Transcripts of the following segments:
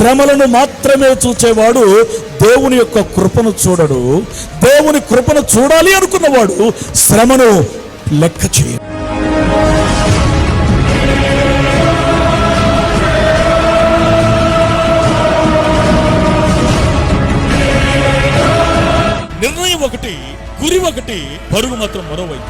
శ్రమలను మాత్రమే చూచేవాడు దేవుని యొక్క కృపను చూడడు. దేవుని కృపను చూడాలి అనుకున్నవాడు శ్రమను లెక్క చేయడు. నిర్ణయం ఒకటి, గురి ఒకటి, పరుగు మాత్రం మరోవైపు.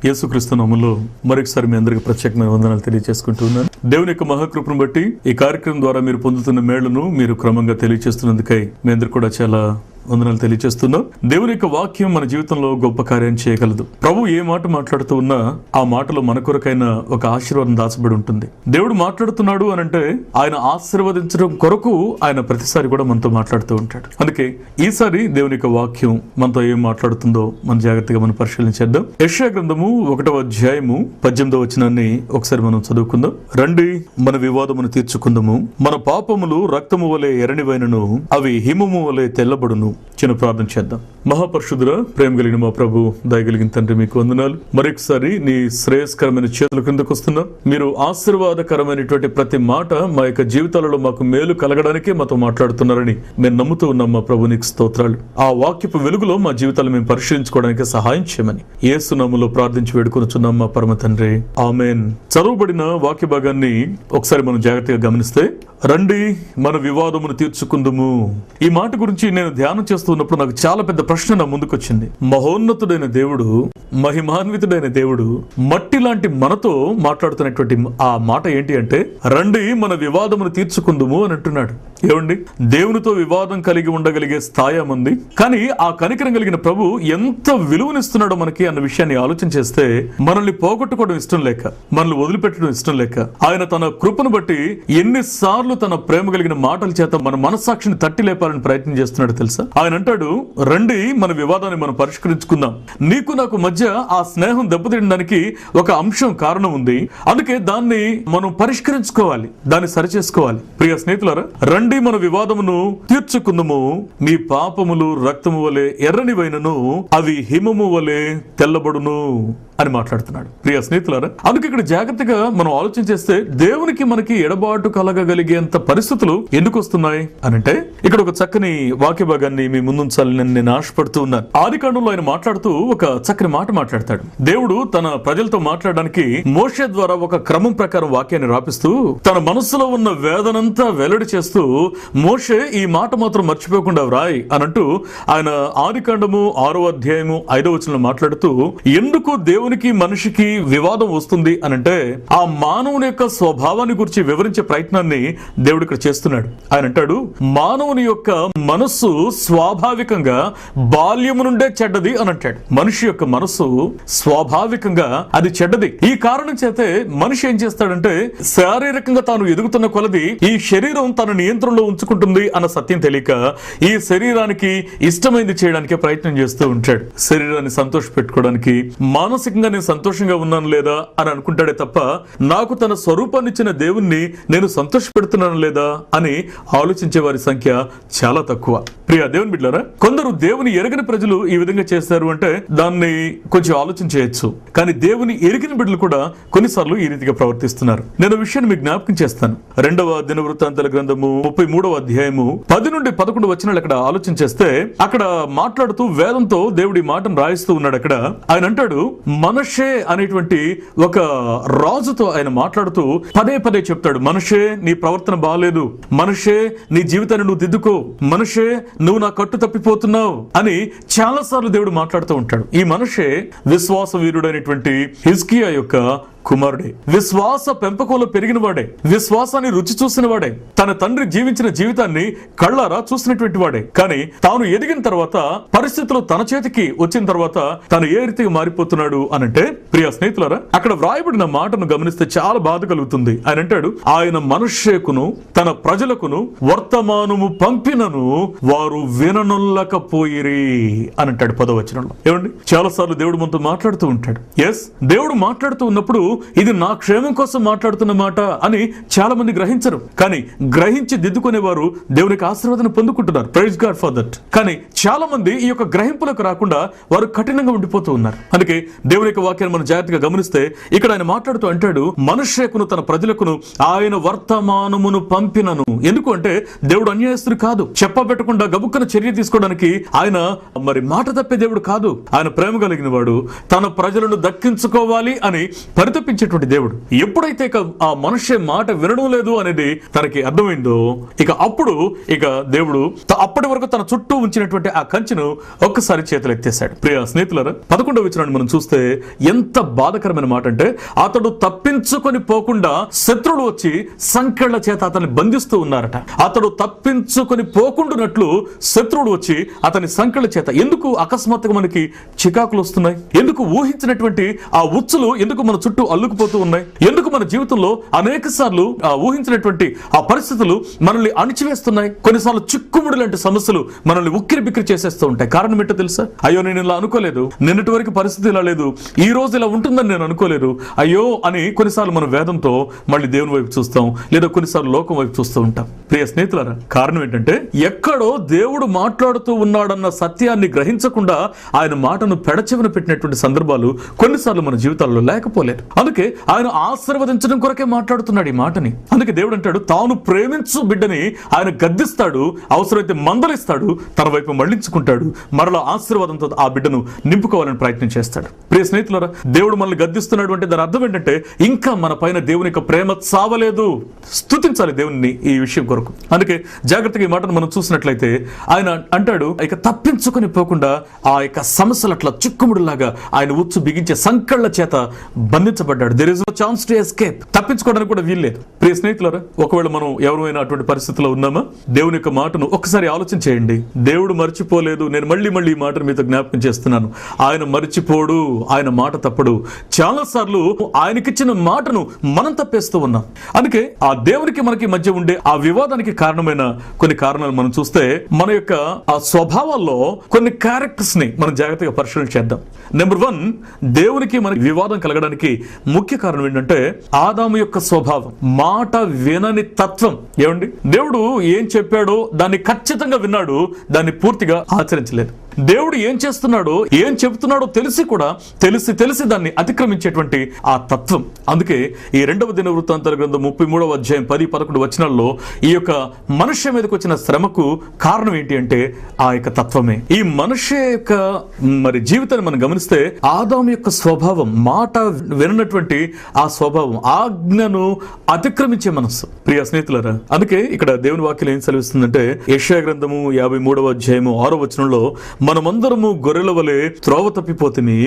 యేసుక్రీస్తు నామములో మరొకసారి మీ అందరికి ప్రత్యేకమైన వందనాలు తెలియజేసుకుంటున్నాను. దేవుని యొక్క మహాకృపను బట్టి ఈ కార్యక్రమం ద్వారా మీరు పొందుతున్న మేళ్లను మీరు క్రమంగా తెలియజేస్తున్నందుకై మీ అందరికి కూడా చాలా వందనాలు తెలియజేస్తున్నాం. దేవుని యొక్క వాక్యం మన జీవితంలో గొప్ప కార్యం చేయగలదు. ప్రభు ఏ మాట మాట్లాడుతూ ఉన్నా ఆ మాటలో మన కొరకైన ఒక ఆశీర్వాదం దాచబడి ఉంటుంది. దేవుడు మాట్లాడుతున్నాడు అని అంటే ఆయన ఆశీర్వదించడం కొరకు ఆయన ప్రతిసారి కూడా మనతో మాట్లాడుతూ ఉంటాడు. అందుకే ఈసారి దేవుని యొక్క వాక్యం మనతో ఏం మాట్లాడుతుందో మన జాగ్రత్తగా మనం పరిశీలించేద్దాం. యెషయా గ్రంథము 1వ అధ్యాయము 18వ వచనాన్ని ఒకసారి మనం చదువుకుందాం. రండి, మన వివాదమును తీర్చుకుందాము. మన పాపములు రక్తము వలె ఎర్రనివైనను అవి హిమము వలె తెల్లబడును. చిన్న ప్రార్థన చేద్దాం. మహాపరిశుద్ధుడా, ప్రేమ కలిగిన మా ప్రభు, దయగలిగిన తండ్రి, మీకు వందనాలు. మరొకసారి నీ శ్రేయస్కరమైన చేతుల క్రిందకు వస్తున్నాం. మీరు ఆశీర్వాదకరమైనటువంటి ప్రతి మాట మా యొక్క జీవితాలలో మాకు మేలు కలగడానికే మాతో మాట్లాడుతున్నారని మేము నమ్ముతూ ఉన్నాం. మా ప్రభు, నీకు స్తోత్రాలు. ఆ వాక్యపు వెలుగులో మా జీవితాలు మేము పరిశీలించుకోవడానికి సహాయం చేయమని యేసు నామములో ప్రార్థించి వేడుకొనుచున్నాం మా పరమ తండ్రి, ఆమేన్. చదువుబడిన వాక్య భాగాన్ని ఒకసారి మనం జాగ్రత్తగా గమనిస్తే, రండి, మన వివాదమును తీర్చుకుందుము. ఈ మాట గురించి నేను ధ్యానం చేస్తున్నప్పుడు నాకు చాలా పెద్ద ప్రశ్న నా ముందుకు వచ్చింది. మహోన్నతుడైన దేవుడు, మహిమాన్వితుడైన దేవుడు మట్టి లాంటి మనతో మాట్లాడుతున్నటువంటి ఆ మాట ఏంటి అంటే, రండి, మన వివాదమును తీర్చుకుందుము అని అంటున్నాడు. ఏమండి, దేవునితో వివాదం కలిగి ఉండగలిగే స్థాయి మంది, కానీ ఆ కనికరం కలిగిన ప్రభు ఎంత విలువనిస్తున్నాడో మనకి అన్న విషయాన్ని ఆలోచన చేస్తే, మనల్ని పోగొట్టుకోవడం ఇష్టం లేక, మనల్ని వదిలిపెట్టడం ఇష్టం లేక, ఆయన తన కృపను బట్టి ఎన్నిసార్లు తన ప్రేమ కలిగిన మాటల చేత మన మనస్సాక్షిని తట్టి లేపాలని ప్రయత్నం చేస్తున్నాడు తెలుసా. ఆయన అంటాడు, రండి, మన వివాదాన్ని మనం పరిష్కరించుకుందాం. నీకు నాకు మధ్య ఆ స్నేహం దెబ్బతినడానికి ఒక అంశం కారణం ఉంది, అందుకే దాన్ని మనం పరిష్కరించుకోవాలి, దాన్ని సరిచేసుకోవాలి. ప్రియ స్నేహితులారా, రండి, మన వివాదమును తీర్చుకుందాము. మీ పాపములు రక్తము వలె ఎర్రనివైనను అవి హిమము వలె తెల్లబడును అని మాట్లాడుతున్నాడు. ప్రియ స్నేహితులారా, అందుకే ఇక్కడ జాగ్రత్తగా మనం ఆలోచన చేస్తే, దేవునికి మనకి ఎడబాటు కలగగలిగేంత పరిస్థితులు ఎందుకు వస్తున్నాయి అనంటే, ఇక్కడ ఒక చక్కని వాక్య భాగాన్ని మీ ముందుంచాలని నేను ఆశపడుతూ ఉన్నాను. ఆదికాండంలో ఆయన మాట్లాడుతూ ఒక చక్కని మాట మాట్లాడతాడు. దేవుడు తన ప్రజలతో మాట్లాడడానికి మోషే ద్వారా ఒక క్రమం ప్రకారం వాక్యాన్ని రాపిస్తూ, తన మనసులో ఉన్న వేదనంతా వెల్లడి చేస్తూ, మోషే ఈ మాట మాత్రం మర్చిపోకుండా వ్రాయి అనంటూ ఆయన ఆదికాండము 6వ అధ్యాయము 5వ వచనంలో మాట్లాడుతూ, ఎందుకు దేవునికి మనిషికి వివాదం వస్తుంది అనంటే, ఆ మానవుని యొక్క స్వభావాన్ని గురించి వివరించే ప్రయత్నాన్ని దేవుడు ఇక్కడ చేస్తున్నాడు. ఆయన అంటాడు, మానవుని యొక్క మనస్సు స్వాభావికంగా బాల్యము నుండే చెడ్డది అని అంటాడు. మనిషి యొక్క మనస్సు స్వాభావికంగా అది చెడ్డది. ఈ కారణం చేతే మనిషి ఏం చేస్తాడంటే, శారీరకంగా తాను ఎదుగుతున్న కొలది ఈ శరీరం తన నియంత్రణ నియంత్రణలో ఉంచుకుంటుంది అన్న సత్యం తెలియక ఈ శరీరానికి ఇష్టమైంది చేయడానికి ప్రయత్నం చేస్తూ ఉంటాడు. శరీరాన్ని సంతోష పెట్టుకోవడానికి, మానసికంగా నేను సంతోషంగా ఉన్నాను లేదా అని అనుకుంటాడే తప్ప నాకు తన స్వరూపాన్ని ఇచ్చిన దేవుణ్ణి నేను సంతోష పెడుతున్నాను లేదా అని ఆలోచించే వారి సంఖ్య చాలా తక్కువ. ప్రియ దేవుని బిడ్డలారా, కొందరు దేవుని ఎరగని ప్రజలు ఈ విధంగా చేస్తారు అంటే దాన్ని కొంచెం ఆలోచన చేయొచ్చు. కానీ దేవుని ఎరిగిన బిడ్డలు కూడా కొన్నిసార్లు ఈ రీతిగా ప్రవర్తిస్తున్నారు. నేను విషయాన్ని మీకు జ్ఞాపకం చేస్తాను. 2వ దినవృత్తాంతాల గ్రంథము 33వ అధ్యాయము 10 నుండి 11 వచనాలు అక్కడ ఆలోచన చేస్తే అక్కడ మాట్లాడుతూ వేదంతో దేవుడి మాటను రాయిస్తూ ఉన్నాడు. అక్కడ ఆయన అంటాడు, మనషే అనేటువంటి ఒక రాజుతో ఆయన మాట్లాడుతూ పదే పదే చెప్తాడు, మనషే నీ ప్రవర్తన బాలేదు, మనషే నీ జీవితాన్ని నువ్వు దిద్దుకో, మనషే నువ్వు నా కట్టు తప్పిపోతున్నావు అని చాలా సార్లు దేవుడు మాట్లాడుతూ ఉంటాడు. ఈ మనషే విశ్వాస వీరుడైనటువంటి హిజ్కియా యొక్క కుమారుడే, విశ్వాస పెంపకంలో పెరిగిన వాడే, విశ్వాసాన్ని రుచి చూసిన వాడే, తన తండ్రి జీవించిన జీవితాన్ని కళ్ళారా చూసినటువంటి వాడే. కానీ తాను ఎదిగిన తర్వాత పరిస్థితులు తన చేతికి వచ్చిన తర్వాత తాను ఏ రీతిగా మారిపోతున్నాడు అనంటే, ప్రియ స్నేహితులారా, అక్కడ వ్రాయబడిన మాటను గమనిస్తే చాలా బాధ కలుగుతుంది. ఆయన అంటాడు, ఆయన మనుష్యకును తన ప్రజలకును వర్తమానము పంపినను వారు విననొల్లకపోయిరి అని అంటాడు 10వ వచనంలో. ఏమండి, చాలా సార్లు దేవుడు మనతో మాట్లాడుతూ ఉంటాడు. ఎస్, దేవుడు మాట్లాడుతూ ఉన్నప్పుడు ఇది నా క్షేమం కోసం మాట్లాడుతున్న మాట అని చాలా మంది గ్రహించరు. కానీ గ్రహించి దిద్దుకునే వారు దేవునికి ఆశీర్వాదాన్ని పొందుకుంటున్నారు. Praise God for that. కానీ చాలా మంది ఈ యొక్క గ్రహింపులకు రాకుండా వారు కఠినంగా ఉండిపోతూ ఉన్నారు. అందుకే దేవుని యొక్క వాక్యాన్ని మనం జాగ్రత్తగా గమనిస్తే ఇక్కడ ఆయన మాట్లాడుతూ అంటాడు, మనుష్యకును తన ప్రజలకును ఆయన వర్తమానమును పంపినను. ఎందుకు అంటే దేవుడు అన్యాయస్తుడు కాదు. చెప్పబెట్టకుండా గబుక్కన చర్య తీసుకోవడానికి ఆయన మరి మాట తప్పే దేవుడు కాదు. ఆయన ప్రేమ కలిగిన వాడు, తన ప్రజలను దక్కించుకోవాలి అని పరితపించేటువంటి దేవుడు. ఎప్పుడైతే ఆ మనుష్య మాట వినడం లేదు అనేది తనకి అర్థమైందో అప్పుడు దేవుడు అప్పటి వరకు తన చుట్టూ ఉంచినటువంటి ఆ కంచెను ఒక్కసారి చేతులు ఎత్తేశాడు. ప్రియ స్నేహితులారా, 11వ వచనాన్ని మనం చూస్తే ఎంత బాధకరమైన మాట అంటే, అతడు తప్పించుకొని పోకుండా శత్రువులు వచ్చి సంకెళ్ల చేత అతన్ని బంధిస్తూ ఉన్నారట. అతడు తప్పించుకొని పోకుండానట్లు శత్రువులు వచ్చి అతని సంకెళ్ల చేత. ఎందుకు అకస్మాత్తుగా మనకి చికాకులు వస్తున్నాయి? ఎందుకు ఊహించినటువంటి ఆ ఉచ్చులు ఎందుకు మన చుట్టూ అల్లుకుపోతూ ఉన్నాయి? ఎందుకు మన జీవితంలో అనేక సార్లు ఊహించినటువంటి ఆ పరిస్థితులు మనల్ని అణిచివేస్తున్నాయి? కొన్నిసార్లు చిక్కుముడి లాంటి సమస్యలు మనల్ని ఉక్కిరి బిక్కిరి చేసేస్తూ ఉంటాయి. కారణం ఏంటో తెలుసా? అయ్యో, నేను ఇలా అనుకోలేదు, నిన్నటి వరకు పరిస్థితి ఇలా లేదు, ఈ రోజు ఇలా ఉంటుందని నేను అనుకోలేదు, అయ్యో అని కొన్నిసార్లు మనం వేదంతో మళ్ళీ దేవుని వైపు చూస్తాం, లేదా కొన్నిసార్లు లోకం వైపు చూస్తూ ఉంటాం. ప్రియ స్నేహితులారా, కారణం ఏంటంటే ఎక్కడో దేవుడు మాట్లాడుతూ ఉన్నాడన్న సత్యాన్ని గ్రహించకుండా ఆయన మాటను పెడచెవిన పెట్టినటువంటి సందర్భాలు కొన్నిసార్లు మన జీవితాల్లో లేకపోలేదు. అందుకే ఆయన ఆశీర్వదించడం కొరకే మాట్లాడుతున్నాడు ఈ మాటని. అందుకే దేవుడు అంటాడు, తాను ప్రేమించు బిడ్డని ఆయన గద్దిస్తాడు, అవసరమైతే మందలిస్తాడు, తన వైపు మళ్లించుకుంటాడు, మరలా ఆశీర్వాదంతో ఆ బిడ్డను నింపుకోవాలని ప్రయత్నం చేస్తాడు. ప్రియ స్నేహితులారా, దేవుడు మనల్ని గద్దిస్తున్నాడు అంటే దాని అర్థం ఏంటంటే ఇంకా మన పైన దేవుని యొక్క ప్రేమ చావలేదు. స్తుతించాలి దేవుని ఈ విషయం కొరకు. అందుకే జాగ్రత్తగా ఈ మాటను మనం చూసినట్లయితే ఆయన అంటాడు, తప్పించుకొని పోకుండా ఆ యొక్క సమస్యలు అట్లా చిక్కుముడిలాగా ఆయన ఉచ్చు బిగించే సంకళ్ళ చేత బంధించబడ్డాడు. There is no chance to escape. తప్పించుకోవడానికి కూడా వీల్లేదు. ప్రియ స్నేహితులారా, ఒకవేళ మనం ఎవరైనా అటువంటి పరిస్థితిలో ఉన్నామా? దేవుని యొక్క మాటను ఒక్కసారి ఆలోచన చేయండి. దేవుడు మర్చిపోలేదు. నేను మళ్ళీ ఈ మాటను మీతో జ్ఞాపకం చేస్తున్నాను. ఆయన మర్చిపోడు, ఆయన మాట తప్పడు. చాలా సార్లు ఆయనకిచ్చిన మాటను మనం తప్పేస్తూ ఉన్నాం. అందుకే ఆ దేవునికి మనకి మధ్య ఉండే ఆ వివాదానికి కారణమైన కొన్ని కారణాలు మనం చూస్తే మన యొక్క ఆ స్వభావాల్లో కొన్ని క్యారెక్టర్స్ ని మనం జాగ్రత్తగా పరిశీలన చేద్దాం. నెంబర్ 1, దేవునికి మనకి వివాదం కలగడానికి ముఖ్య కారణం ఏంటంటే ఆదాము యొక్క స్వభావం, మాట వినని తత్వం. ఏమండి, దేవుడు ఏం చెప్పాడో దాన్ని ఖచ్చితంగా విన్నాడు, దాన్ని పూర్తిగా ఆచరించలేదు. దేవుడు ఏం చేస్తున్నాడో ఏం చెబుతున్నాడో తెలిసి కూడా తెలిసి దాన్ని అతిక్రమించేటువంటి ఆ తత్వం. అందుకే ఈ 2వ దినవృత్తాంతాల గ్రంథం 33వ అధ్యాయం 10-11 వచనాల్లో ఈ యొక్క మనుష్య మీదకి వచ్చిన శ్రమకు కారణం ఏంటి అంటే ఆ యొక్క తత్వమే. ఈ మనుష్య యొక్క మరి జీవితాన్ని మనం గమనిస్తే ఆదాము యొక్క స్వభావం, మాట విననటువంటి ఆ స్వభావం, ఆజ్ఞను అతిక్రమించే మనస్సు. ప్రియ స్నేహితులారా, అందుకే ఇక్కడ దేవుని వాక్యం ఏం సెలవిస్తుందంటే యెషయా గ్రంథము 53వ అధ్యాయము 6వ వచనంలో, మనమందరము గొర్రెల వలె త్రోవ తప్పిపోతిమి,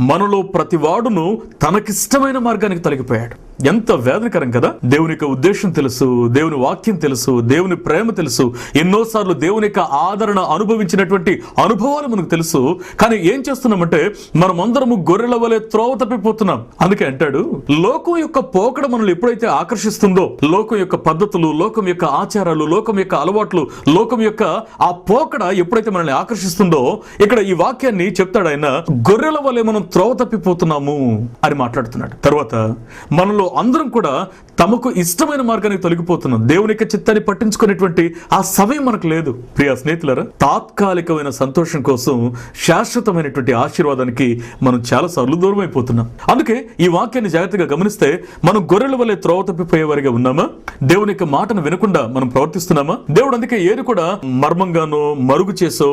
మనలో ప్రతి వాడును తనకిష్టమైన మార్గానికి తొలగిపోయాడు. ఎంత వేదనకరం కదా. దేవుని యొక్క ఉద్దేశం తెలుసు, దేవుని వాక్యం తెలుసు, దేవుని ప్రేమ తెలుసు, ఎన్నోసార్లు దేవుని యొక్క ఆదరణ అనుభవించినటువంటి అనుభవాలు మనకు తెలుసు. కానీ ఏం చేస్తున్నామంటే మనం అందరము గొర్రెల వలె త్రోవ తప్పిపోతున్నాం. అందుకే అంటాడు, లోకం యొక్క పోకడ మనల్ని ఎప్పుడైతే ఆకర్షిస్తుందో, లోకం యొక్క పద్ధతులు, లోకం యొక్క ఆచారాలు, లోకం యొక్క అలవాట్లు, లోకం యొక్క ఆ పోకడ ఎప్పుడైతే మనల్ని ఆకర్షిస్తుందో, ఇక్కడ ఈ వాక్యాన్ని చెప్తాడు ఆయన, గొర్రెల వలె మనం త్రోవ తప్పిపోతున్నాము అని మాట్లాడుతున్నాడు. తర్వాత మనలో అందరం కూడా తమకు ఇష్టమైన మార్గానికి తొలగిపోతున్నాం. దేవుని యొక్క చిత్తాన్ని పట్టించుకునేటువంటి ఆ సమయం మనకు లేదు. ప్రియ స్నేహితులారా, తాత్కాలికమైన సంతోషం కోసం శాశ్వతమైనటువంటి ఆశీర్వాదానికి మనం చాలా సార్లు దూరం అయిపోతున్నాం. అందుకే ఈ వాక్యాన్ని జాగ్రత్తగా గమనిస్తే మనం గొర్రెల వలె త్రోవ తప్పిపోయేవారిగా ఉన్నామా? దేవుని యొక్క మాటను వినకుండా మనం ప్రవర్తిస్తున్నామా? దేవుడు అందుకే ఏది కూడా మర్మంగానో మరుగు చేసో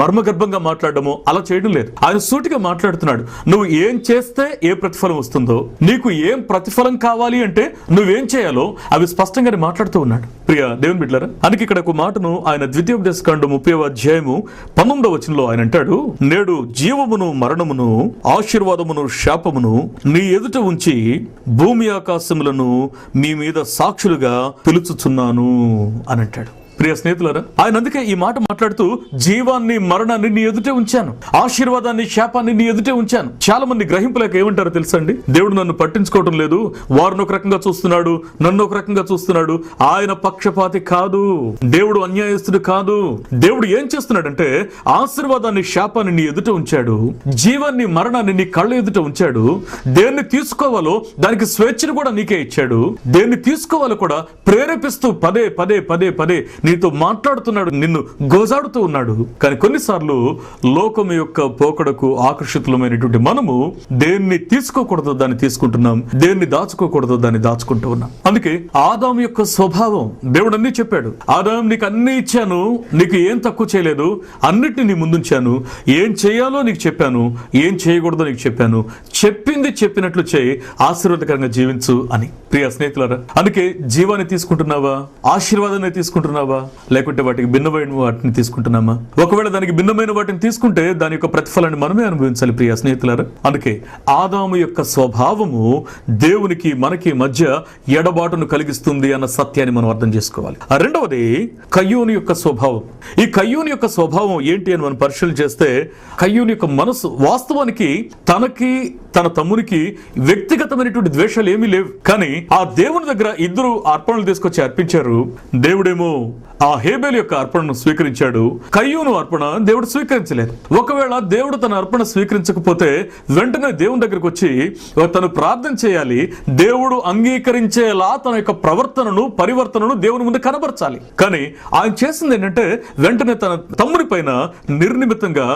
మర్మగర్భంగా మాట్లాడడమో అలా చేయడం లేదు. ఆయన సూటిగా మాట్లాడుతున్నాడు. నువ్వు ఏం చేస్తే ఏ ప్రతిఫలం వస్తుందో, నీకు ఏం ప్రతిఫలం కావాలి అంటే నువ్వేం చేయాలో అవి స్పష్టంగానే మాట్లాడుతూ ఉన్నాడు. ప్రియ దేవుని బిడ్డలారా, అందుకే ఇక్కడ ఒక మాటను ఆయన ద్వితీయోపదేశకాండం 30వ అధ్యాయము 19వ వచనంలో ఆయన అంటాడు, నేడు జీవమును మరణమును ఆశీర్వాదమును శాపమును నీ ఎదుట ఉంచి భూమి ఆకాశములను మీ మీద సాక్షులుగా పిలుచుచున్నాను అని అంటాడు. ప్రియ స్నేహితులారా, ఆయన అందుకే ఈ మాట మాట్లాడుతూ జీవాన్ని మరణాన్ని నీ ఎదుటే ఉంచాను, ఆశీర్వాదాన్ని శాపాన్ని నీ ఎదుటే ఉంచాను. చాలా మంది గ్రహింపులేక ఏమంటారో తెలుసా అండి, దేవుడు నన్ను పట్టించుకోవడం లేదు, వారిని ఒక రకంగా చూస్తున్నాడు, నన్ను ఒక రకంగా చూస్తున్నాడు. ఆయన పక్షపాతి కాదు, దేవుడు అన్యాయస్తుడు కాదు. దేవుడు ఏం చేస్తున్నాడంటే ఆశీర్వాదాన్ని శాపాన్ని నీ ఎదుట ఉంచాడు, జీవాన్ని మరణాన్ని నీ కళ్ళ ఎదుట ఉంచాడు. దేన్ని తీసుకోవాలో దానికి స్వేచ్ఛను కూడా నీకే ఇచ్చాడు. దేన్ని తీసుకోవాలో కూడా ప్రేరేపిస్తూ పదే పదే పదే పదే నీతో మాట్లాడుతున్నాడు, నిన్ను గోజాడుతూ ఉన్నాడు. కానీ కొన్నిసార్లు లోకం యొక్క పోకడకు ఆకర్షితులమైనటువంటి మనము దేన్ని తీసుకోకూడదో దాన్ని తీసుకుంటున్నాం, దేన్ని దాచుకోకూడదో దాన్ని దాచుకుంటూ ఉన్నాం. అందుకే ఆదాము యొక్క స్వభావం దేవుడు అన్ని చెప్పాడు. ఆదాము, నీకు అన్ని ఇచ్చాను, నీకు ఏం తక్కువ చేయలేదు, అన్నిటిని నీ ముందుంచాను, ఏం చేయాలో నీకు చెప్పాను, ఏం చేయకూడదో నీకు చెప్పాను, చెప్పింది చెప్పినట్లు చేయి, ఆశీర్వాదకరంగా జీవించు అని. ప్రియ స్నేహితులారా, అందుకే జీవాన్ని తీసుకుంటున్నావా, ఆశీర్వాదాన్ని తీసుకుంటున్నావా, లేకుంటే వాటికి భిన్నమైన వాటిని తీసుకుంటున్నామా? ఒకవేళ దానికి భిన్నమైన వాటిని తీసుకుంటే దాని యొక్క ప్రతిఫలాన్ని మనమే అనుభవించాలి. ప్రియ స్నేహితులారా, అందుకే ఆదాము యొక్క స్వభావము దేవునికి మనకి మధ్య ఎడబాటును కలిగిస్తుంది అన్న సత్యాన్ని మనం అర్థం చేసుకోవాలి. రెండవది కయ్యూని యొక్క స్వభావం. ఈ కయ్యూని యొక్క స్వభావం ఏంటి అని మనం పరిశీలన చేస్తే, కయ్యూని యొక్క మనసు వాస్తవానికి తనకి తన తమ్మునికి వ్యక్తిగతమైనటువంటి ద్వేషాలు ఏమీ లేవు. కానీ ఆ దేవుని దగ్గర ఇద్దరు అర్పణలు తీసుకొచ్చి అర్పించారు. దేవుడేమో ఆ హేబేలు యొక్క అర్పణను స్వీకరించాడు, కయ్యూను అర్పణ దేవుడు స్వీకరించలేదు. ఒకవేళ దేవుడు తన అర్పణ స్వీకరించకపోతే వెంటనే దేవుని దగ్గరకు వచ్చి తను ప్రార్థన చేయాలి, దేవుడు అంగీకరించేలా తన యొక్క పరివర్తనను దేవుని ముందు కనబరచాలి. కానీ ఆయన చేసింది ఏంటంటే వెంటనే తన తమ్ముడి పైన నిర్నిమితంగా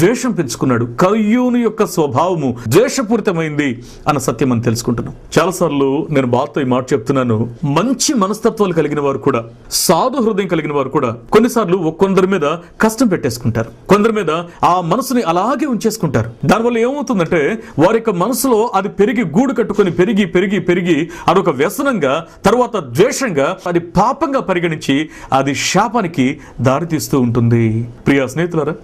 ద్వేషం పెంచుకున్నాడు. కయ్యూను యొక్క స్వభావము ద్వేషపూరితమైంది అన్న సత్యం అని తెలుసుకుంటున్నాం. చాలాసార్లు నేను బాధతో ఈ మాట చెప్తున్నాను, మంచి మనస్తత్వాలు కలిగిన వారు కూడా, సాధు హృదయం కలిగిన వారు కూడా కొన్నిసార్లు కొందరి మీద కష్టం పెట్టేసుకుంటారు, కొందరి మీద ఆ మనసుని అలాగే ఉంచేసుకుంటారు. దానివల్ల ఏమవుతుందంటే వారి యొక్క మనసులో అది పెరిగి గూడు కట్టుకొని పెరిగి పెరిగి పెరిగి అదొక వ్యసనంగా, తర్వాత ద్వేషంగా, అది పాపంగా పరిగణించి అది శాపానికి దారితీస్తూ ఉంటుంది. ప్రియ స్నేహితులారా,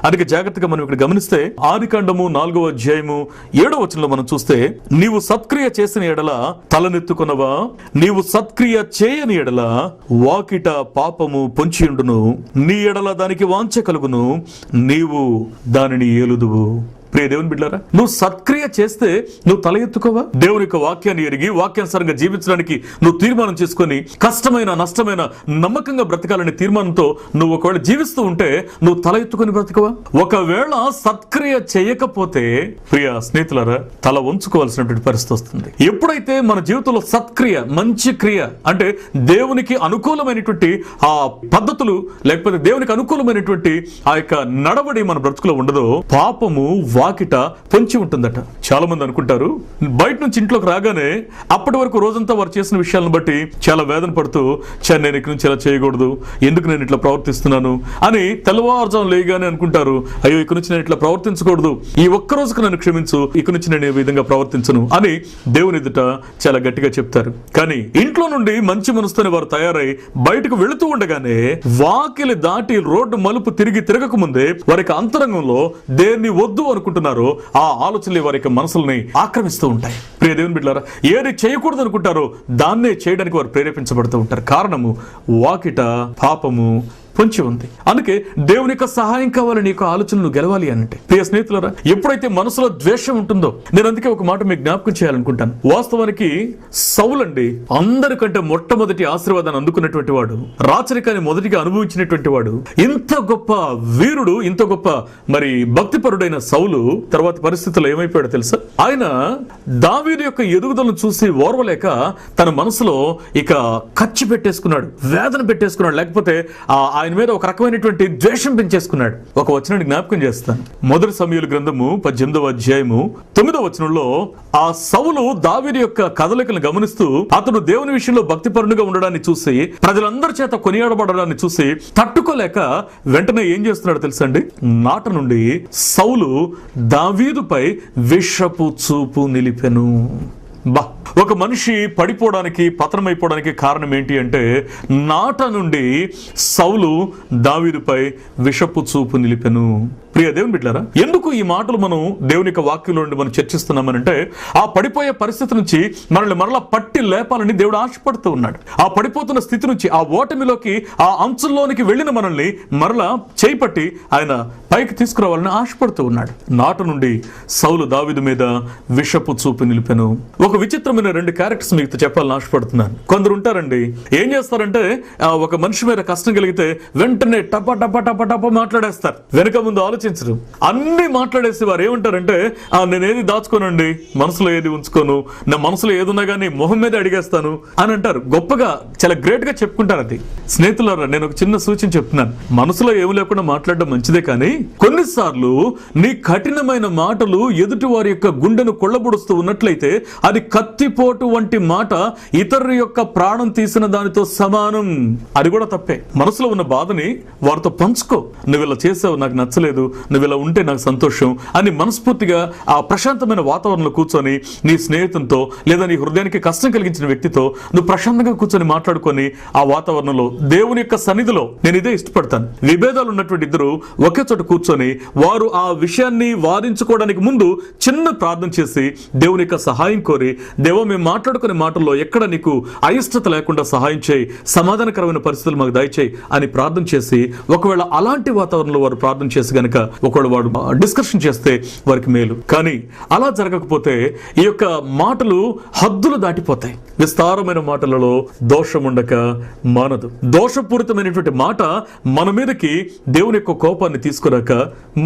అందుకే జాగ్రత్తగా మనం ఇక్కడ గమనిస్తే ఆదికాండము 4వ అధ్యాయము 7వ వచనంలో మనం చూస్తే, నీవు సత్క్రియ చేసిన ఎడల తలనెత్తుకొనవా, నీవు సత్క్రియ చేయని ఎడల వాకిట పాపము పొంచియుండును, నీ ఎడల దానికి వాంఛ కలుగును, నీవు దానిని ఏలుదువు. ప్రియ దేవుని బిడ్డలారా, నువ్వు సత్క్రియ చేస్తే నువ్వు తల ఎత్తుకోవా? దేవుని యొక్క వాక్యాన్ని ఎరిగి వాక్యానుసారంగా జీవించడానికి నువ్వు తీర్మానం చేసుకొని కష్టమైన నష్టమైన నమ్మకంగా బ్రతకాలనే తీర్మానంతో నువ్వు ఒకవేళ జీవిస్తూ ఉంటే నువ్వు తల ఎత్తుకొని బ్రతకవా? ఒకవేళ సత్క్రియ చేయకపోతే ప్రియ స్నేహితులారా, తల వంచుకోవాల్సినటువంటి పరిస్థితి వస్తుంది. ఎప్పుడైతే మన జీవితంలో సత్క్రియ, మంచి క్రియ అంటే దేవునికి అనుకూలమైనటువంటి ఆ పద్ధతులు, లేకపోతే దేవునికి అనుకూలమైనటువంటి ఆ యొక్క నడవడి మన బ్రతుకులో ఉండదో, పాపము వాకిట పొంచి ఉంటుందట. చాలా మంది అనుకుంటారు బయట నుంచి ఇంట్లోకి రాగానే అప్పటి వరకు రోజంతా వారు చేసిన విషయాలను బట్టి చాలా వేదన పడుతూ, నేను ఇక్కడి నుంచి ఇలా చేయకూడదు, ఎందుకు నేను ఇట్లా ప్రవర్తిస్తున్నాను అని తెల్లవారుజాము లేగానే అనుకుంటారు, అయ్యో ఇక్కడి నుంచి నేను ఇట్లా ప్రవర్తించకూడదు, ఈ ఒక్క రోజుకు నన్ను క్షమించు, ఇక్కడి నుంచి నేను ఈ విధంగా ప్రవర్తించను అని దేవుని ఎదుట చాలా గట్టిగా చెప్తారు. కానీ ఇంట్లో నుండి మంచి మనసుతోనే వారు తయారై బయటకు వెళుతూ ఉండగానే వాకిలి దాటి రోడ్డు మలుపు తిరగక ముందే వారికి అంతరంగంలో దేన్ని వద్దు అనుకుంటారు చేయాలనుకుంటున్నారో ఆ ఆలోచనలు వారి యొక్క మనసుల్ని ఆక్రమిస్తూ ఉంటాయి. ప్రియ దేవుని బిడ్డలారా, ఏది చేయకూడదు అనుకుంటారో దాన్నే చేయడానికి వారు ప్రేరేపించబడుతూ ఉంటారు. కారణము వాకిట పాపము పొంచి ఉంది. అందుకే దేవుని యొక్క సహాయం కావాలి నీకు ఆలోచనలు గెలవాలి అంటే. ప్రియ స్నేహితులారా, ఎప్పుడైతే మనసులో ద్వేషం ఉంటుందో, నేను అందుకే ఒక మాట మీకు జ్ఞాపకం చేయాలనుకుంటాను. వాస్తవానికి సౌలండి అందరికంటే మొట్టమొదటి ఆశీర్వాదాన్ని అందుకున్నటువంటి వాడు, రాచరికాన్ని మొదటిగా అనుభవించినటువంటి వాడు, ఇంత గొప్ప వీరుడు, ఇంత గొప్ప మరి భక్తిపరుడైన సౌలు తర్వాత పరిస్థితుల్లో ఏమైపోయాడో తెలుసా? ఆయన దావీదు యొక్క ఎదుగుదలను చూసి ఓర్వలేక తన మనసులో ఇక కచ్చి పెట్టేసుకున్నాడు, వేదన పెట్టేసుకున్నాడు, లేకపోతే ఆయన మీద ఒక రకమైనటువంటి ద్వేషం పెంచేసుకున్నాడు. ఒక వచనాన్ని జ్ఞాపకం చేస్తాను. మొదటి సమూయేలు గ్రంథము 18వ అధ్యాయము 9వ వచనంలో ఆ సౌలు దావీదు యొక్క కదలికలను గమనిస్తూ అతడు దేవుని విషయంలో భక్తిపరుడుగా ఉండడాన్ని చూసి, ప్రజలందరి చేత కొనియాడబడడాన్ని చూసి తట్టుకోలేక వెంటనే ఏం చేస్తున్నాడో తెలుసా అండి? నాట నుండి సౌలు దావీదుపై విషపు చూపు నిలిపెను. ఒక మనిషి పడిపోవడానికి, పతనమైపోవడానికి కారణం ఏంటి అంటే, నాట నుండి సౌలు దావీదుపై విషపు చూపు నిలిపెను. ప్రియ దేవుని బిడ్డలారా, ఎందుకు ఈ మాటలు మనం దేవుని యొక్క వాక్యంలో నుండి మనం చర్చిస్తున్నామనంటే, ఆ పడిపోయే పరిస్థితి నుంచి మనల్ని మరలా పట్టి లేపాలని దేవుడు ఆశపడుతూ ఉన్నాడు. ఆ పడిపోతున్న స్థితి నుంచి, ఆ ఓటమిలోకి, ఆ అంచుల్లోనికి వెళ్ళిన మనల్ని మరలా చేపట్టి ఆయన పైకి తీసుకురావాలని ఆశపడుతూ ఉన్నాడు. నాట నుండి సౌలు దావీదు మీద విషపు చూపు నిలిపెను. ఒక విచిత్రమైన రెండు క్యారెక్టర్స్ మీకు చెప్పాలని ఆశపడుతున్నాను. కొందరు ఉంటారండి, ఏం చేస్తారంటే ఒక మనిషి మీద కష్టం కలిగితే వెంటనే టప టప టప టప మాట్లాడేస్తారు, వెనక ముందు ఆలోచించరు. అన్ని మాట్లాడేసి వారు ఏమంటారంటే, నేనేది దాచుకోనండి, మనసులో ఏది ఉంచుకోను, నా మనసులో ఏదున్నా కానీ మొహం మీద అడిగేస్తాను అని అంటారు. గొప్పగా చాలా గ్రేట్ గా చెప్పుకుంటారు. అది స్నేహితులారా, నేను ఒక చిన్న సూచన చెప్తున్నాను. మనసులో ఏమి లేకుండా మాట్లాడడం మంచిదే, కానీ కొన్నిసార్లు నీ కఠినమైన మాటలు ఎదుటి వారి యొక్క గుండెను కొల్లబొడుస్తూ ఉన్నట్లయితే అది కత్తిపోటు వంటి మాట ఇతరుల యొక్క ప్రాణం తీసిన దానితో సమానం. అది కూడా తప్పే. మనసులో ఉన్న బాధని వారితో పంచుకో. నువ్వు ఇలా చేసావు, నాకు నచ్చలేదు, నువ్వు ఇలా ఉంటే నాకు సంతోషం అని మనస్ఫూర్తిగా ఆ ప్రశాంతమైన వాతావరణంలో కూర్చొని నీ స్నేహితునితో లేదా నీ హృదయానికి కష్టం కలిగించిన వ్యక్తితో నువ్వు ప్రశాంతంగా కూర్చొని మాట్లాడుకొని ఆ వాతావరణంలో దేవుని యొక్క సన్నిధిలో, నేను ఇదే ఇష్టపడతాను, విభేదాలు ఉన్నటువంటి ఇద్దరు ఒకే చోట కూర్చొని వారు ఆ విషయాన్ని వాదించుకోవడానికి ముందు చిన్న ప్రార్థన చేసి దేవుని యొక్క సహాయం కోరి, దేవా మేము మాట్లాడుకునే మాటల్లో ఎక్కడ నీకు అయిష్టత లేకుండా సహాయం చేయి, సమాధానకరమైన పరిస్థితులు మాకు దయచేయి అని ప్రార్థన చేసి, ఒకవేళ అలాంటి వాతావరణంలో వారు ప్రార్థన చేసి గనక ఒకవేళ వాడు డిస్కషన్ చేస్తే వారికి మేలు. కానీ అలా జరగకపోతే ఈ యొక్క మాటలు హద్దులు దాటిపోతాయి. విస్తారమైన మాటలలో దోషం ఉండక మానదు. దోషపూరితమైనటువంటి మాట మన మీదకి దేవుని యొక్క కోపాన్ని తీసుకురాక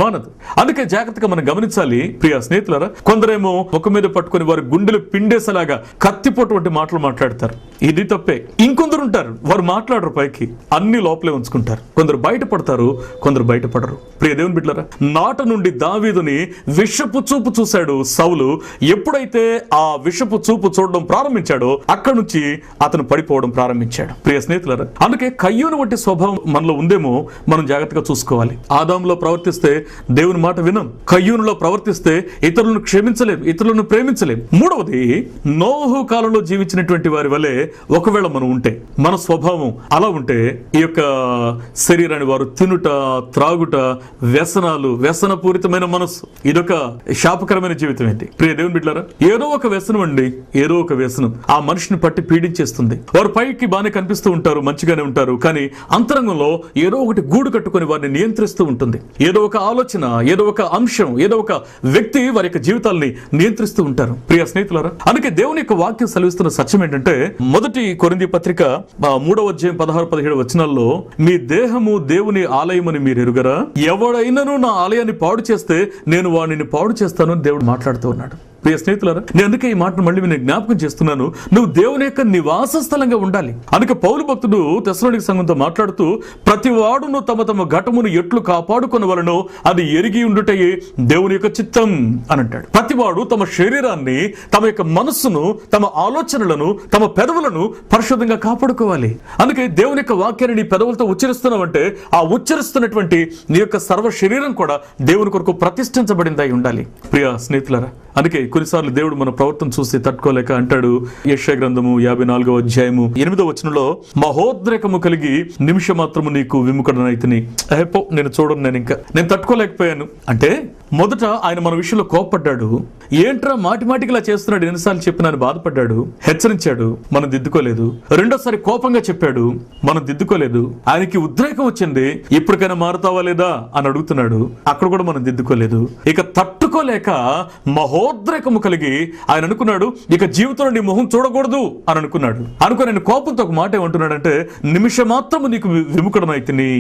మానదు. అందుకే జాగ్రత్తగా మనం గమనించాలి. ప్రియ స్నేహితులారా, కొందరేమో ఒక మీద పట్టుకొని వారి గుండెలు పిండేసేలాగా కత్తిపోటువంటి మాటలు మాట్లాడతారు, ఇది తప్పే. ఇంకొందరు ఉంటారు, వారు మాట్లాడరు, పైకి అన్ని లోపలే ఉంచుకుంటారు. కొందరు బయటపడతారు, కొందరు బయటపడరు. ప్రియ దేవుని బిడ్డలారా, నాట నుండి దావీదుని విషపు చూపు చూశాడు సౌలు. ఎప్పుడైతే ఆ విషపు చూపు చూడడం ప్రారంభించాడో అక్కడి నుంచి అతను పడిపోవడం ప్రారంభించాడు. ప్రియ స్నేహితులారా, అందుకే కయ్యూను వంటి స్వభావం మనలో ఉందేమో మనం జాగ్రత్తగా చూసుకోవాలి. ఆదాములో ప్రవర్తిస్తే దేవుని మాట వినం, కయ్యూనులో ప్రవర్తిస్తే ఇతరులను క్షమించలేం, ఇతరులను ప్రేమించలేం. మూడవది, నోహు కాలంలో జీవించినటువంటి వారి వలె ఒకవేళ మనం ఉంటే, మన స్వభావం అలా ఉంటే, ఈ యొక్క శరీరాన్ని వారు తినుట, త్రాగుట, వ్యసనాలు, వ్యసనపూరితమైన మనసు, ఇదొక శాపకరమైన జీవితం. ఏంటి ప్రియ దేవుని బిడ్డలారా, ఏదో ఒక వ్యసనం అండి, ఏదో ఒక వ్యసనం ఆ మనిషిని పట్టి పీడించేస్తుంది. వారు పైకి బాగానే కనిపిస్తూ ఉంటారు, మంచిగానే ఉంటారు, కానీ అంతరంగంలో ఏదో ఒకటి గూడు కట్టుకొని వారిని నియంత్రిస్తూ ఉంటుంది. ఏదో ఒక ఆలోచన, ఏదో ఒక అంశం, ఏదో ఒక వ్యక్తి వారి యొక్క జీవితాల్ని నియంత్రిస్తూ ఉంటారు. ప్రియ స్నేహితులారా, అందుకే దేవుని యొక్క వాక్యం సెలవిస్తున్న సత్యం ఏంటంటే, మొదటి కొరింథీ పత్రిక 3వ అధ్యాయం 16-17 వచనాల్లో, మీ దేహము దేవుని ఆలయమని మీరు ఎరుగరా, ఎవడైనను నా ఆలయాన్ని పాడు చేస్తే నేను వాడిని పాడు చేస్తాను అని దేవుడు మాట్లాడుతూ ఉన్నాడు. ప్రియ స్నేహితులారా, నేను అందుకే ఈ మాటను మళ్ళీ నేను జ్ఞాపకం చేస్తున్నాను. నువ్వు దేవుని యొక్క నివాస స్థలంగా ఉండాలి. అందుకే పౌలు భక్తుడు తెస్సలోనిక సంఘంతో మాట్లాడుతూ, ప్రతి వాడును తమ తమ ఘటమును ఎట్లు కాపాడుకొనవలెనో అది ఎరిగి ఉండుటయే దేవుని యొక్క చిత్తం అని అంటాడు. ప్రతివాడు తమ శరీరాన్ని, తమ యొక్క మనస్సును, తమ ఆలోచనలను, తమ పెదవులను పరిశుద్ధంగా కాపాడుకోవాలి. అందుకే దేవుని యొక్క వాక్యాన్ని నీ పెదవులతో ఉచ్చరిస్తున్నావంటే ఆ ఉచ్చరిస్తున్నటువంటి నీ యొక్క సర్వ శరీరం కూడా దేవుని కొరకు ప్రతిష్ఠించబడిందై ఉండాలి. ప్రియ స్నేహితులారా, అందుకే కొన్నిసార్లు దేవుడు మన ప్రవర్తన చూసి తట్టుకోలేక అంటాడు. యెషయా గ్రంథము 54వ అధ్యాయము 8వ వచనంలో, మహోద్రేకము కలిగి నిమిషం మాత్రము నీకు విముఖుడనైతిని. నేను చూడను, నేను తట్టుకోలేకపోయాను అంటే మొదట ఆయన మన విషయంలో కోపడ్డాడు. ఏంట్రా మాటిమాటికి ఇలా చేస్తున్నాడు, ఎన్నిసార్లు చెప్పినా అని బాధపడ్డాడు, హెచ్చరించాడు, మనం దిద్దుకోలేదు. రెండోసారి కోపంగా చెప్పాడు, మనం దిద్దుకోలేదు. ఆయనకి ఉద్రేకం వచ్చింది, ఇప్పటికైనా మారుతావా లేదా అని అడుగుతున్నాడు, అక్కడ కూడా మనం దిద్దుకోలేదు. ఇక తట్టుకోలేక మహోద్రేకము కలిగి ఆయన అనుకున్నాడు, ఇక జీవితంలో నీ మొహం చూడకూడదు అని అనుకున్నాడు. అనుకుని ఆయన కోపంతో ఒక మాట ఏమంటున్నాడంటే, నిమిషం మాత్రము నీకు విముఖుడనైతిని.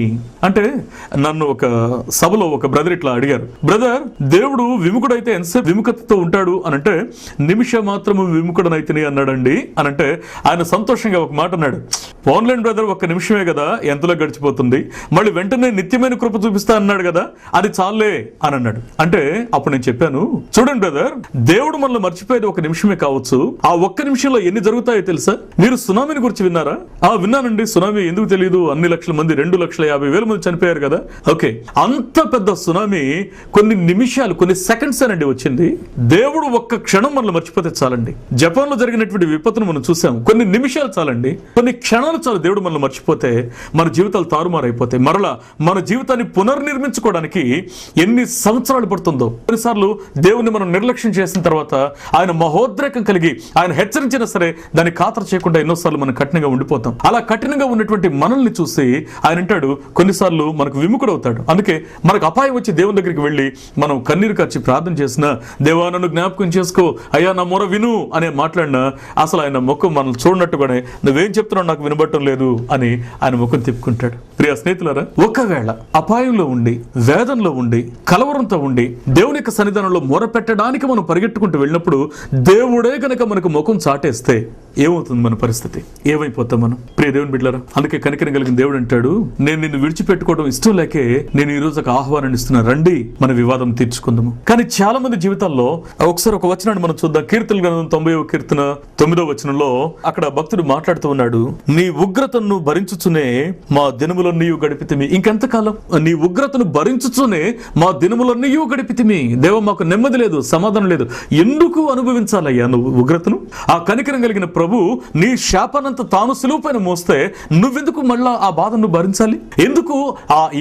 అంటే నన్ను ఒక సభలో ఒక బ్రదర్ ఇట్లా అడిగారు, బ్రదర్ దేవుడు విముఖుడైతే ఎంతసేపు విముఖతతో ఉంటాడు అని అంటే, నిమిషం మాత్రము విముఖుడనైతిని అన్నాడండి అని అంటే, ఆయన సంతోషంగా ఒక మాట అన్నాడు, ఆన్లైన్ బ్రదర్ ఒక్క నిమిషమే కదా ఎంతలో గడిచిపోతుంది, మళ్ళీ వెంటనే నిత్యమైన కృప చూపిస్తా అన్నాడు కదా, అది చాలే అని అన్నాడు. అంటే అప్పుడు నేను చెప్పాను, చూడండి బ్రదర్, దేవుడు మనల్ని మర్చిపోయేది ఒక నిమిషమే కావచ్చు, ఆ ఒక్క నిమిషంలో ఎన్ని జరుగుతాయో తెలుసా? మీరు సునామీని గురించి విన్నారా? విన్నానండి. సునామీ ఎందుకు తెలియదు, అన్ని లక్షల మంది 2,50,000 మంది చనిపోయారు కదా. ఓకే, అంత పెద్ద సునామీ కొన్ని నిమిషాలు, కొన్ని సెకండ్స్ అనండి వచ్చింది. దేవుడు ఒక్క క్షణం మనల్ని మర్చిపోతే చాలండి. జపాన్ లో జరిగినటువంటి విపత్తును మనం చూసాం, కొన్ని నిమిషాలు చాలండి, కొన్ని క్షణాలు చాలు దేవుడు మనల్ని మర్చిపోతే మన జీవితాలు తారుమారైపోతాయి. మరలా మన జీవితాన్ని పునర్నిర్మించుకోవడానికి ఎన్ని సంవత్సరాలు పడుతుందో. కొన్నిసార్లు దేవుని మనం నిర్లక్ష్యం చేసిన తర్వాత ఆయన మహోద్రేకం కలిగి ఆయన హెచ్చరించినా సరే దాన్ని ఖాతరు చేయకుండా ఎన్నోసార్లు మనం కఠినంగా ఉండిపోతాం. అలా కఠినంగా ఉన్నటువంటి మనల్ని చూసి ఆయన అంటాడు, కొన్నిసార్లు మనకు విముఖుడవుతాడు. అందుకే మనకు అపాయం వచ్చి దేవుని దగ్గరికి వెళ్ళి మనం కన్నీరు కార్చి ప్రార్థన చేసినా, దేవా నన్ను జ్ఞాపకం చేసుకో, అయ్యా నా మొర విను అనే మాట్లాడినా అసలు ఆయన ముఖం మనల్ని చూడనట్టుగానే, నువ్వేం చెప్తున్నావు నాకు వినబట్టం లేదు అని ఆయన ముఖం తిప్పుకుంటాడు. ప్రియ స్నేహితులారా, ఒకవేళ అపాయంలో ఉండి, వేదనలో ఉండి, కలవరంతో ఉండి దేవుని యొక్క సన్నిధానంలో మొర పెట్టడానికి మనం పరిగెట్టుకుంటూ వెళ్ళినప్పుడు దేవుడే కనుక మనకు ముఖం చాటేస్తే ఏమవుతుంది మన పరిస్థితి? ఏమైపోతాం మనం? ప్రియ దేవుని బిడ్డలారా, అందుకే కనికరం కలిగిన దేవుడు అంటాడు, నేను నిన్ను విడిచిపెట్టుకోవడం ఇష్టం లేకే నేను ఈ రోజు ఒక ఆహ్వానాన్ని ఇస్తున్నా, రండి మన వివాదం తీర్చుకుందాము. కానీ చాలా మంది జీవితాల్లో ఒకసారి ఒక వచనాన్ని మనం చూద్దాం. కీర్తన గ్రంథం 90వ కీర్తన 9వ వచనంలో అక్కడ భక్తుడు మాట్లాడుతూ ఉన్నాడు, నీ ఉగ్రతను భరించుచునే మా దినములన్నీ గడిపితిమి. ఇంకెంతకాలం నీ ఉగ్రతను భరించుచునే మా దినములన్నీ గడిపితిమి. దేవ మాకు నెమ్మది లేదు, సమాధానం లేదు, ఎందుకు అనుభవించాలయ్యా నువ్వు ఉగ్రతను? ఆ కనికరం కలిగిన ప్రభు నీ శాపనంత తాను సులువుపైన మోస్తే నువ్వెందుకు మళ్ళా ఆ బాధను భరించాలి? ఎందుకు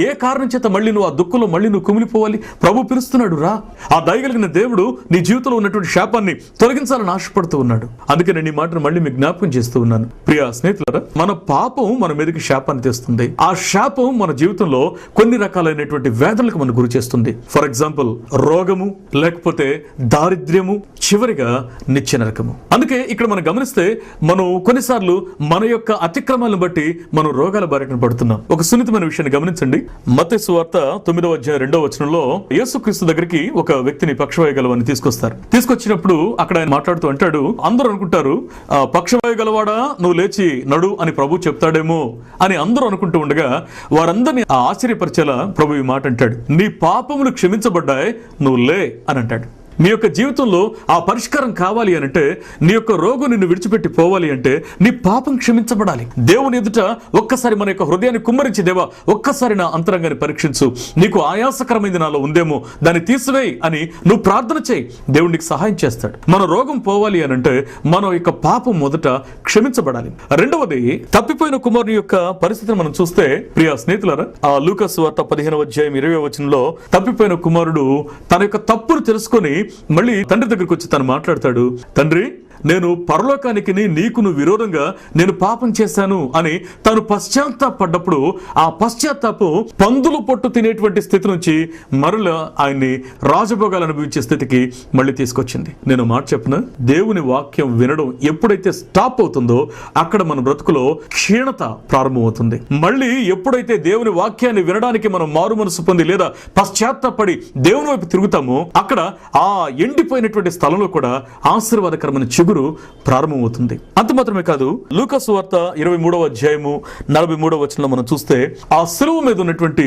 ఏ కారణం చేత మళ్ళీ నువ్వు ఆ దుఃఖంలో మళ్ళీ నువ్వు కుమిలిపోవాలి? ప్రభు పిలుస్తున్నాడు, రా. ఆ దయగలిగిన దేవుడు నీ జీవితంలో ఉన్నటువంటి శాపాన్ని తొలగించాలని ఆశపడుతూ ఉన్నాడు. అందుకే నేను ఈ మాటను మళ్ళీ మీకు జ్ఞాపకం చేస్తూ ఉన్నాను. ప్రియ స్నేహితులారా, మన పాపం మన మీదకి శాపాన్ని తెస్తుంది. ఆ శాపం మన జీవితంలో కొన్ని రకాలైనటువంటి వేదనలకు మనం గురి చేస్తుంది. ఫర్ ఎగ్జాంపుల్, రోగము, లేకపోతే దారిద్ర్యము, చివరిగా నిత్య నరకము. అందుకే ఇక్కడ మనం గమనిస్తే మనం కొన్నిసార్లు మన యొక్క అతిక్రమాలను బట్టి మనం రోగాల బారిన పడుతున్నాం. ఒక సున్నితమైన విషయాన్ని గమనించండి. మత్తయి సువార్త 9వ అధ్యాయం 2వ వచనంలో యేసుక్రీస్తు దగ్గరికి ఒక వ్యక్తిని పక్షవాయు గలవాడిని తీసుకొస్తారు. తీసుకొచ్చినప్పుడు అక్కడ ఆయన మాట్లాడుతూ అంటాడు, అందరూ అనుకుంటారు పక్షవాయు గలవాడా నువ్వు లేచి నడు అని ప్రభు చెప్తాడేమో అని అందరూ అనుకుంటూ ఉండగా వారందరినీ ఆశ్చర్యపరిచేలా ప్రభు ఈ మాట అంటాడు, నీ పాపములు క్షమించబడ్డాయి, నువ్వు లే అని అంటాడు. నీ యొక్క జీవితంలో ఆ పరిష్కారం కావాలి అనంటే, నీ యొక్క రోగం నిన్ను విడిచిపెట్టి పోవాలి అంటే నీ పాపం క్షమించబడాలి. దేవుని ఎదుట ఒక్కసారి మన యొక్క హృదయాన్ని కుమ్మరించి, దేవా ఒక్కసారి నా అంతరంగాన్ని పరీక్షించు, నీకు ఆయాసకరమైంది నాలో ఉందేమో దాన్ని తీసివేయి అని నువ్వు ప్రార్థన చేయి. దేవుడు నీకు సహాయం చేస్తాడు. మన రోగం పోవాలి అనంటే మన యొక్క పాపం మొదట క్షమించబడాలి. రెండవది, తప్పిపోయిన కుమారుని యొక్క పరిస్థితిని మనం చూస్తే ప్రియ స్నేహితులారా, ఆ లూకా సువార్త 15వ అధ్యాయం 20వ వచనంలో తప్పిపోయిన కుమారుడు తన యొక్క తప్పును తెలుసుకొని మళ్ళీ తండ్రి దగ్గరికి వచ్చి తను మాట్లాడతాడు, తండ్రి నేను పరలోకానికి నీకును విరోధంగా నేను పాపం చేశాను అని తాను పశ్చాత్తాపడ్డప్పుడు ఆ పశ్చాత్తాపం పందులు పొట్టు తినేటువంటి స్థితి నుంచి మరలా ఆయన్ని రాజభోగాలు అనుభవించే స్థితికి మళ్ళీ తీసుకొచ్చింది. నేను మాట చెప్పిన, దేవుని వాక్యం వినడం ఎప్పుడైతే స్టాప్ అవుతుందో అక్కడ మన బ్రతుకులో క్షీణత ప్రారంభమవుతుంది. మళ్ళీ ఎప్పుడైతే దేవుని వాక్యాన్ని వినడానికి మనం మారు మనసు పొంది లేదా పశ్చాత్తాపడి దేవుని వైపు తిరుగుతామో అక్కడ ఆ ఎండిపోయినటువంటి స్థలంలో కూడా ఆశీర్వాదకరమైన చిగురు ప్రారంభమవుతుంది. అంత మాత్రమే కాదు, లూకా సువార్త 23వ అధ్యాయము 43వ వచనంలో మనం చూస్తే ఆ సిలువ మీద ఉన్నటువంటి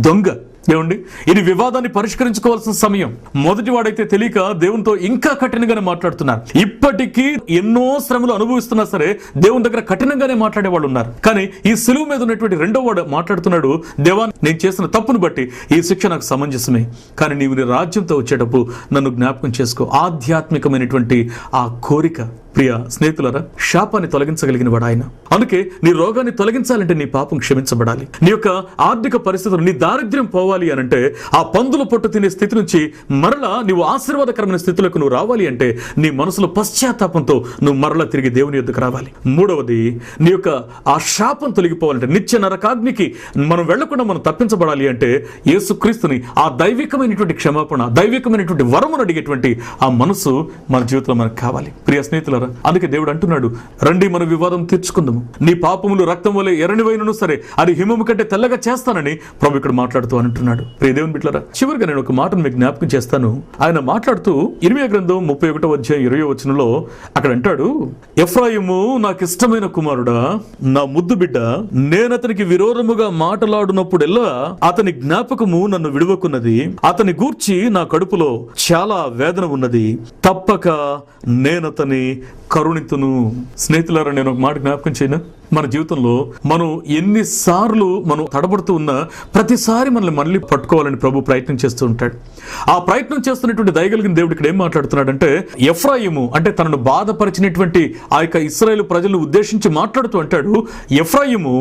దొంగ ఏమండి, ఇది వివాదాన్ని పరిష్కరించుకోవాల్సిన సమయం. మొదటి వాడైతే తెలియక దేవునితో ఇంకా కఠినంగానే మాట్లాడుతున్నారు. ఇప్పటికీ ఎన్నో శ్రమలు అనుభవిస్తున్నా సరే దేవుని దగ్గర కఠినంగానే మాట్లాడే వాళ్ళు ఉన్నారు. కానీ ఈ సిలువ మీద ఉన్నటువంటి రెండో వాడు మాట్లాడుతున్నాడు, దేవా నేను చేసిన తప్పును బట్టి ఈ శిక్ష నాకు సమంజసమే, కానీ నీవు నీ రాజ్యంతో వచ్చేటప్పుడు నన్ను జ్ఞాపకం చేసుకో. ఆధ్యాత్మికమైనటువంటి ఆ కోరిక. ప్రియ స్నేహితులారా, శాపాన్ని తొలగించగలిగిన వాడు ఆయన. అందుకే నీ రోగాన్ని తొలగించాలంటే నీ పాపం క్షమించబడాలి. నీ యొక్క ఆర్థిక పరిస్థితులు, నీ దారిద్ర్యం పోవాలి అనంటే, ఆ పందుల పొట్టు తినే స్థితి నుంచి మరలా నీవు ఆశీర్వాదకరమైన స్థితిలోకి నువ్వు రావాలి అంటే నీ మనసులో పశ్చాత్తాపంతో నువ్వు మరలా తిరిగి దేవుని యొద్దకు రావాలి. మూడవది, నీ యొక్క ఆ శాపం తొలగిపోవాలంటే, నిత్య నరకాగ్నికి మనం వెళ్లకుండా మనం తప్పించబడాలి అంటే యేసుక్రీస్తుని, ఆ దైవికమైనటువంటి క్షమాపణ, దైవికమైనటువంటి వరమును అడిగేటువంటి ఆ మనసు మన జీవితంలో మనకు కావాలి. ప్రియ స్నేహితులారా, అందుకే దేవుడు అంటున్నాడు, రండి మన వివాదం తీర్చుకుందాము, నీ పాపములు రక్తం వలె ఎర్రనివైనను సరే అది హిమము కంటే తెల్లగా చేస్తానని ప్రభు ఇక్కడ మాట్లాడుతూ అంటున్నాడు. ప్రియ దేవుని బిడ్డలారా, చివరిగా నేను ఒక మాటను మీకు జ్ఞాపకం చేస్తాను. ఆయన మాట్లాడుతూ ఇర్మీయా గ్రంథం 31వ అధ్యాయం 20వ వచనంలో అక్కడ అంటాడు, ఎఫ్రాయిము నాకు ఇష్టమైన కుమారుడా, నా ముద్దు బిడ్డ, నేనతనికి విరోధముగా మాట్లాడునప్పుడెల్లా అతని జ్ఞాపకము నన్ను విడువకున్నది, అతని గూర్చి నా కడుపులో చాలా వేదన ఉన్నది, తప్పక నేనతని కరుణితును. స్నేహితులారా, నేను ఒక మాట జ్ఞాపకం చేయను. మన జీవితంలో మనం ఎన్నిసార్లు మనం తడబడుతూ ఉన్నా ప్రతిసారి మనల్ని మళ్ళీ పట్టుకోవాలని ప్రభు ప్రయత్నం చేస్తూ ఉంటాడు. ఆ ప్రయత్నం చేస్తున్నటువంటి దయగలిగిన దేవుడు ఇక్కడ ఏం మాట్లాడుతున్నాడంటే, ఎఫ్రాయిము అంటే తనను బాధపరిచినటువంటి ఆ యొక్క ఇశ్రాయేలు ప్రజలను ఉద్దేశించి మాట్లాడుతూ అంటాడు, ఎఫ్రాయిము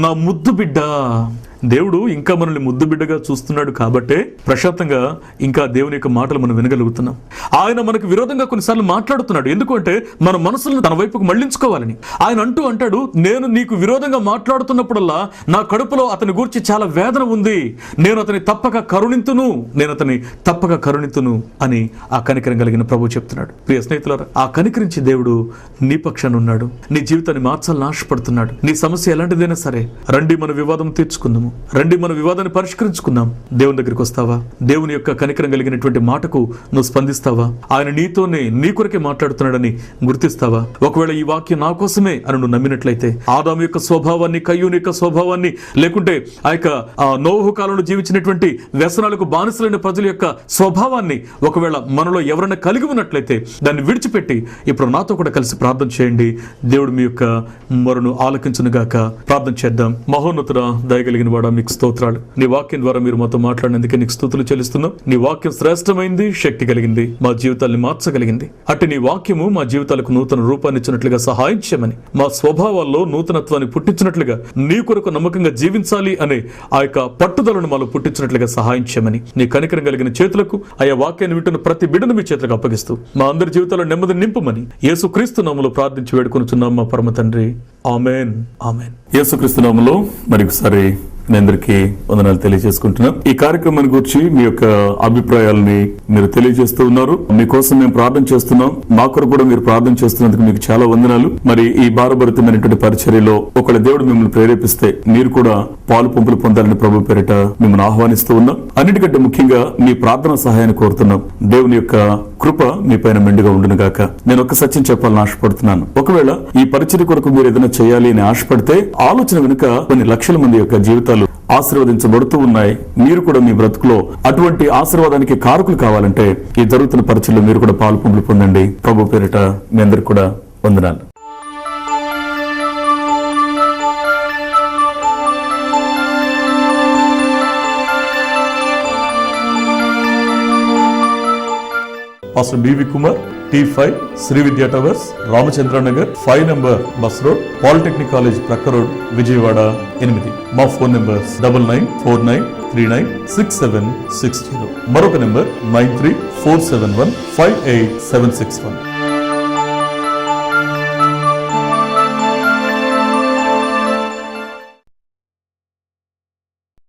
నా ముద్దు బిడ్డ. దేవుడు ఇంకా మనల్ని ముద్దు బిడ్డగా చూస్తున్నాడు కాబట్టే ప్రశాంతంగా ఇంకా దేవుని యొక్క మాటలు మనం వినగలుగుతున్నాం. ఆయన మనకు విరోధంగా కొన్నిసార్లు మాట్లాడుతున్నాడు. ఎందుకంటే మన మనసులను తన వైపుకు మళ్లించుకోవాలని. ఆయన అంటాడు, నేను నీకు విరోధంగా మాట్లాడుతున్నప్పుడల్లా నా కడుపులో అతని గురించి చాలా వేదన ఉంది, నేను అతని తప్పక కరుణింతును, నేను అతని తప్పక కరుణింతును అని ఆ కనికరం కలిగిన ప్రభు చెప్తున్నాడు. ప్రియ స్నేహితులారా, ఆ కనికరించి దేవుడు నీ పక్షాన ఉన్నాడు. నీ జీవితాన్ని మార్చాలని ఆశపడుతున్నాడు. నీ సమస్య ఎలాంటిదైనా సరే రండి మన వివాదం తీర్చుకుందాము, రండి మన వివాదాన్ని పరిష్కరించుకుందాం. దేవుని దగ్గరికి వస్తావా? దేవుని యొక్క కనికరం కలిగినటువంటి మాటకు నువ్వు స్పందిస్తావా? ఆయన నీతోనే, నీ కొరకే మాట్లాడుతున్నాడని గుర్తిస్తావా? ఒకవేళ ఈ వాక్యం నా కోసమే అని నువ్వు నమ్మినట్లయితే, ఆదాము యొక్క స్వభావాన్ని, కయ్యూని యొక్క స్వభావాన్ని, లేకుంటే ఆ యొక్క నోహు కాలంలో జీవించినటువంటి వ్యసనాలకు బానిసలైన ప్రజల యొక్క స్వభావాన్ని ఒకవేళ మనలో ఎవరైనా కలిగి ఉన్నట్లయితే దాన్ని విడిచిపెట్టి ఇప్పుడు నాతో కూడా కలిసి ప్రార్థన చేయండి. దేవుడు మీ యొక్క మొరను ఆలకించునుగాక. ప్రార్థన చేద్దాం. మహోన్నతుడా, దయగలిగిన వాడా, మీకు స్తోత్రాలు. నీ వాక్యం ద్వారా మీరు మాతో మాట్లాడినందుకే నీకు స్తుతులు చెల్లిస్తున్నాం. నీ వాక్యం శ్రేష్టమైంది, శక్తి కలిగింది, మా జీవితాన్ని మార్చగలిగింది. అట్టి నీ వాక్యము మా జీవితాలకు నూతన రూపాన్ని ఇచ్చినట్లుగా సహాయం చేయమని, మా స్వభావాల్లో నూతనత్వాన్ని పుట్టించినట్లుగా, నీ కొరకు నమ్మకంగా జీవించాలి అనే ఆ యొక్క పట్టుదలను మాలో పుట్టించినట్లుగా సహాయం చేయమని, నీ కనికరం కలిగిన చేతులకు ఆయా వాక్యాన్ని వింటున్న ప్రతి బిడ్డను మీ చేతులకు అప్పగిస్తూ మా అందరి జీవితాల్లో నెమ్మది నింపమని యేసుక్రీస్తు నామములో ప్రార్థించి వేడుకొనుచున్నాం మా పరమ తండ్రి. ఆమేన్, ఆమేన్. యేసుక్రీస్తు నామములో మరొకసారి మీ అందరికీ వందనాలు తెలియజేసుకుంటున్నాం. ఈ కార్యక్రమాన్ని గురించి మీ యొక్క అభిప్రాయాలని మీరు తెలియజేస్తూ ఉన్నారు. మీకోసం మేము ప్రార్థన చేస్తున్నాం. మా కొరకు కూడా మీరు ప్రార్థన చేస్తున్నందుకు మీకు చాలా వందనాలు. మరి ఈ భారభరితమైనటువంటి పరిచర్యలో ఒకవేళ దేవుడు మిమ్మల్ని ప్రేరేపిస్తే మీరు కూడా పాలు పంపులు పొందాలని ప్రభు పేరిట మిమ్మల్ని ఆహ్వానిస్తూ ఉన్నాం. అన్నిటికంటే ముఖ్యంగా మీ ప్రార్థన సహాయాన్ని కోరుతున్నాం. దేవుని యొక్క కృప మీ పైన మెండుగా ఉండును గాక. నేను ఒక సత్యం చెప్పాలని ఆశపడుతున్నాను. ఒకవేళ ఈ పరిచర్య కొరకు మీరు ఏదైనా చేయాలి అని ఆశపడితే ఆలోచన వెనుక కొన్ని లక్షల మంది యొక్క జీవితాలు ఆశీర్వదించబడుతూ ఉన్నాయి. మీరు కూడా మీ బ్రతుకులో అటువంటి ఆశీర్వాదానికి కారకులు కావాలంటే ఈ జరుగుతున్న పరిచర్యలో మీరు కూడా పాలు పంపులు పొందండి. ప్రభు పేరిట మీ అందరికి కూడా వందనాలు. Pastor BV Kumar, T5 Shri విద్యా towers, Ramachandra Nagar, 5 number bus road, polytechnic college ప్రక్క రోడ్, విజయవాడ 8. మా ఫోన్ నెంబర్స్ 9949396760. మరొక నెంబర్ 9347158761.